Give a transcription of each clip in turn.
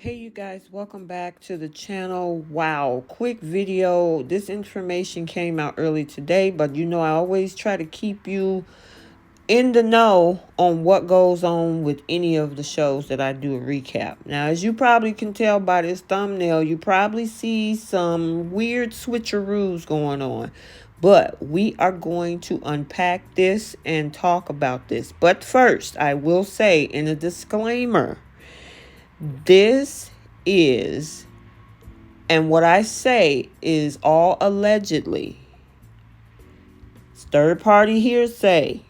Hey you guys, welcome back to the channel. Wow, quick video. This information came out early today, but I always try to keep you in the know on what goes on with any of the shows that I do a recap. Now, as you probably can tell by this thumbnail, you probably see some weird switcheroos going on. But we are going to unpack this and talk about this. But first, I will say in a disclaimer, this is, and what I say is all allegedly. It's third party hearsay.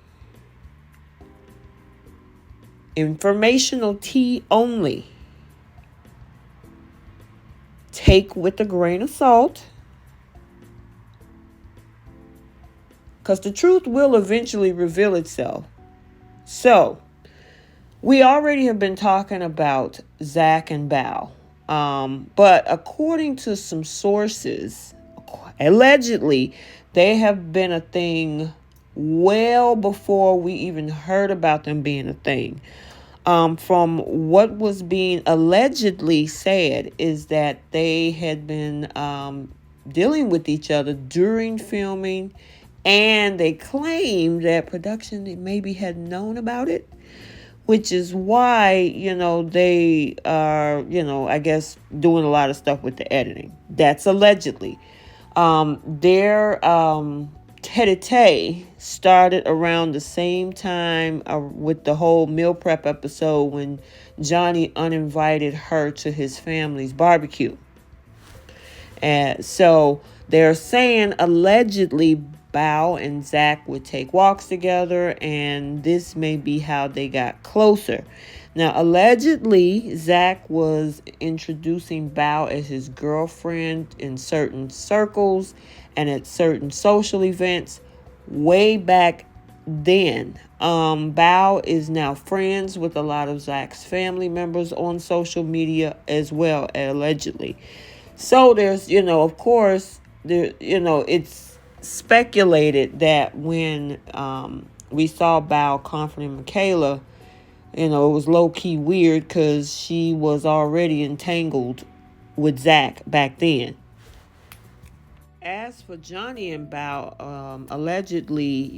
Informational tea only. Take with a grain of salt. Because the truth will eventually reveal itself. So, we already have been talking about Zach and Bao. But according to some sources, allegedly, they have been a thing well before we even heard about them being a thing. From what was being allegedly said is that they had been dealing with each other during filming, and they claimed that production maybe had known about it, which is why, they are, I guess doing a lot of stuff with the editing. That's allegedly. Their tete-a-tete started around the same time with the whole meal prep episode when Johnny uninvited her to his family's barbecue. And so they're saying allegedly Bao and Zach would take walks together, and this may be how they got closer. Now, allegedly, Zach was introducing Bao as his girlfriend in certain circles and at certain social events way back then. Bao is now friends with a lot of Zach's family members on social media as well, allegedly. So there's, of course, it's speculated that when we saw Bao comforting Michaela, it was low-key weird because she was already entangled with Zach back then. As for Johnny and Bao, allegedly,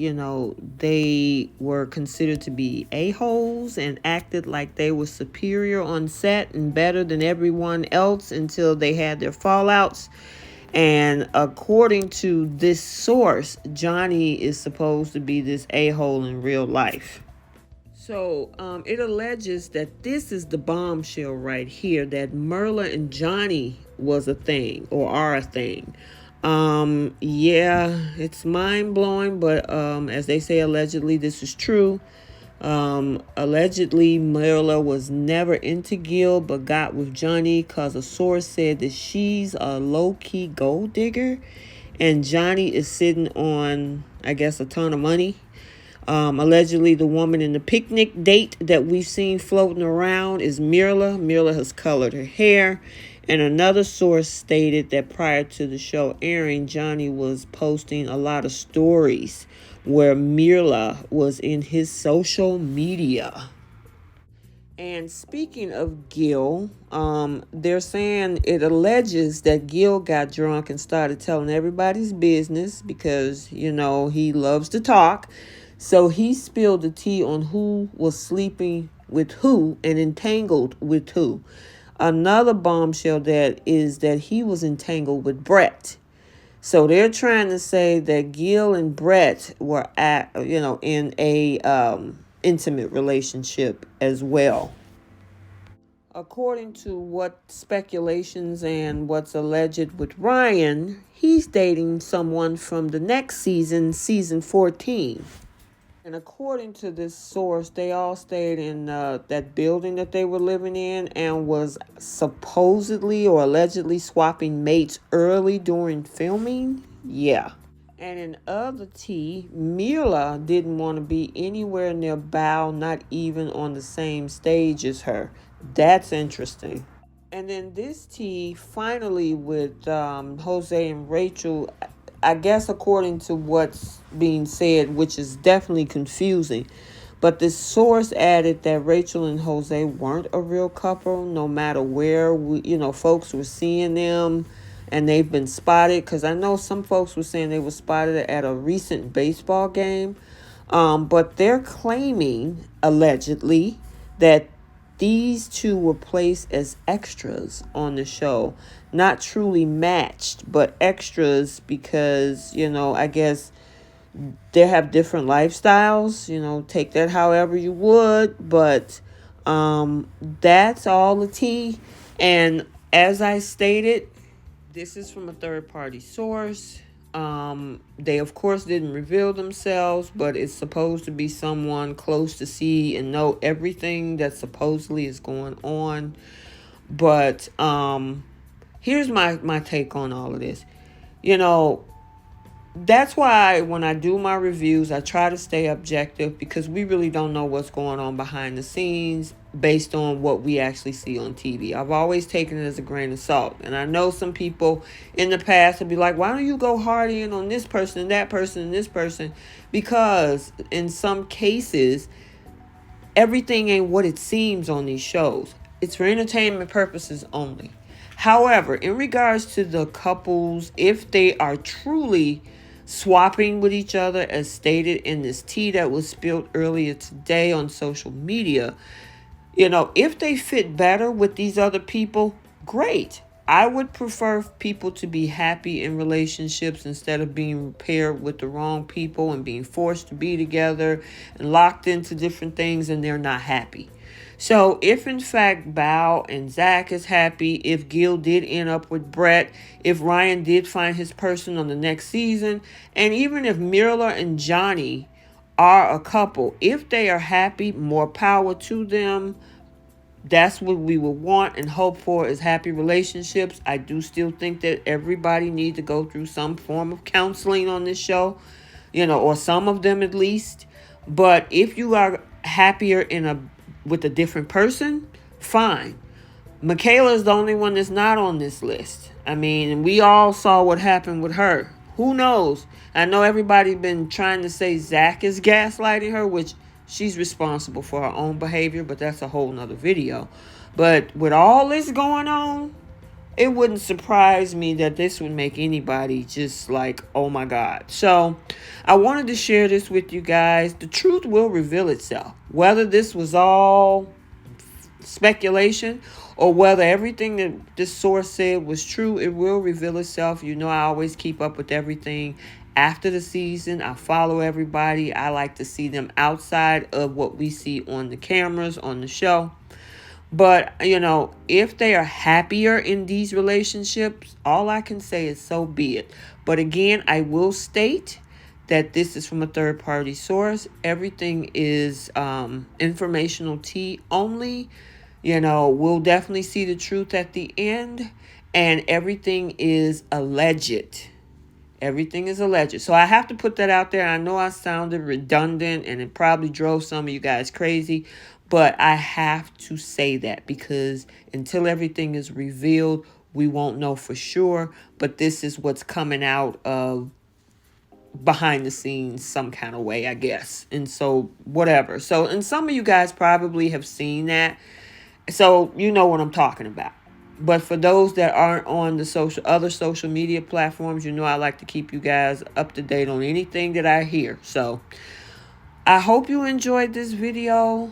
they were considered to be a-holes and acted like they were superior on set and better than everyone else until they had their fallouts. And according to this source, Johnny is supposed to be this a-hole in real life. So it alleges that this is the bombshell right here, that Mirla and Johnny was a thing or are a thing. Yeah, it's mind-blowing, but as they say, allegedly this is true. Allegedly, Mirla was never into Gil but got with Johnny because a source said that she's a low-key gold digger and Johnny is sitting on, I guess, a ton of money. Allegedly, the woman in the picnic date that we've seen floating around is Mirla. Mirla has colored her hair. And another source stated that prior to the show airing, Johnny was posting a lot of stories where Mirla was in his social media. And speaking of Gil, they're saying it alleges that Gil got drunk and started telling everybody's business because, he loves to talk. So he spilled the tea on who was sleeping with who and entangled with who. Another bombshell that he was entangled with Brett. So they're trying to say that Gil and Brett were in a intimate relationship as well. According to what speculations and what's alleged with Ryan, he's dating someone from the next season, season 14. And according to this source, they all stayed in that building that they were living in and was supposedly or allegedly swapping mates early during filming. Yeah. And in other tea, Mirla didn't want to be anywhere near Bao, not even on the same stage as her. That's interesting. And then this tea, finally, with Jose and Rachel, I guess according to what's being said, which is definitely confusing, But this source added that Rachel and Jose weren't a real couple, no matter where folks were seeing them, and they've been spotted. Because I know some folks were saying they were spotted at a recent baseball game. But they're claiming, allegedly, that these two were placed as extras on the show. Not truly matched, but extras because, I guess they have different lifestyles. Take that however you would. But that's all the tea. And as I stated, this is from a third-party source. They, of course, didn't reveal themselves, but it's supposed to be someone close to see and know everything that supposedly is going on. But here's my take on all of this. That's why when I do my reviews, I try to stay objective, because we really don't know what's going on behind the scenes based on what we actually see on TV. I've always taken it as a grain of salt. And I know some people in the past will be like, why don't you go hard in on this person and that person and this person? Because in some cases, everything ain't what it seems on these shows. It's for entertainment purposes only. However, in regards to the couples, if they are truly swapping with each other, as stated in this tea that was spilled earlier today on social media, if they fit better with these other people, great. I would prefer people to be happy in relationships instead of being paired with the wrong people and being forced to be together and locked into different things and they're not happy. So if in fact Bao and Zach is happy, if Gil did end up with Brett, if Ryan did find his person on the next season, and even if Mirla and Johnny are a couple, if they are happy, more power to them. That's what we would want and hope for, is happy relationships. I do still think that everybody needs to go through some form of counseling on this show, or some of them at least. But if you are happier with a different person, fine. Michaela is the only one that's not on this list. I mean, we all saw what happened with her. Who knows? I know everybody's been trying to say Zach is gaslighting her, which she's responsible for her own behavior, but that's a whole nother video. But with all this going on, it wouldn't surprise me that this would make anybody just like, oh my God. So I wanted to share this with you guys. The truth will reveal itself. Whether this was all speculation or whether everything that this source said was true, it will reveal itself. I always keep up with everything after the season. I follow everybody. I like to see them outside of what we see on the cameras on the show. But, if they are happier in these relationships, all I can say is so be it. But again, I will state that this is from a third-party source. Everything is informational tea only. We'll definitely see the truth at the end. And everything is alleged. Everything is alleged. So I have to put that out there. I know I sounded redundant and it probably drove some of you guys crazy. But I have to say that because until everything is revealed, we won't know for sure. But this is what's coming out of behind the scenes some kind of way, I guess. And so whatever. So, and some of you guys probably have seen that. So you know what I'm talking about. But for those that aren't on the other social media platforms, I like to keep you guys up to date on anything that I hear. So I hope you enjoyed this video.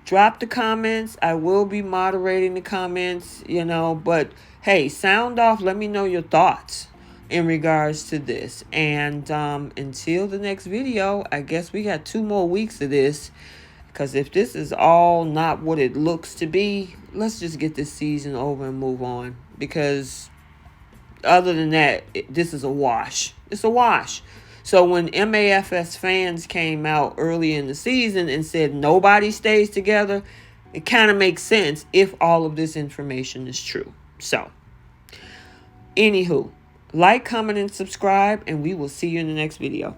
Drop the comments. I will be moderating the comments, but hey, sound off. Let me know your thoughts in regards to this. And until the next video, I guess we got 2 more weeks of this. Because if this is all not what it looks to be, let's just get this season over and move on. Because other than that, this is a wash. It's a wash. So when MAFS fans came out early in the season and said nobody stays together, it kind of makes sense if all of this information is true. So, anywho, like, comment, and subscribe, and we will see you in the next video.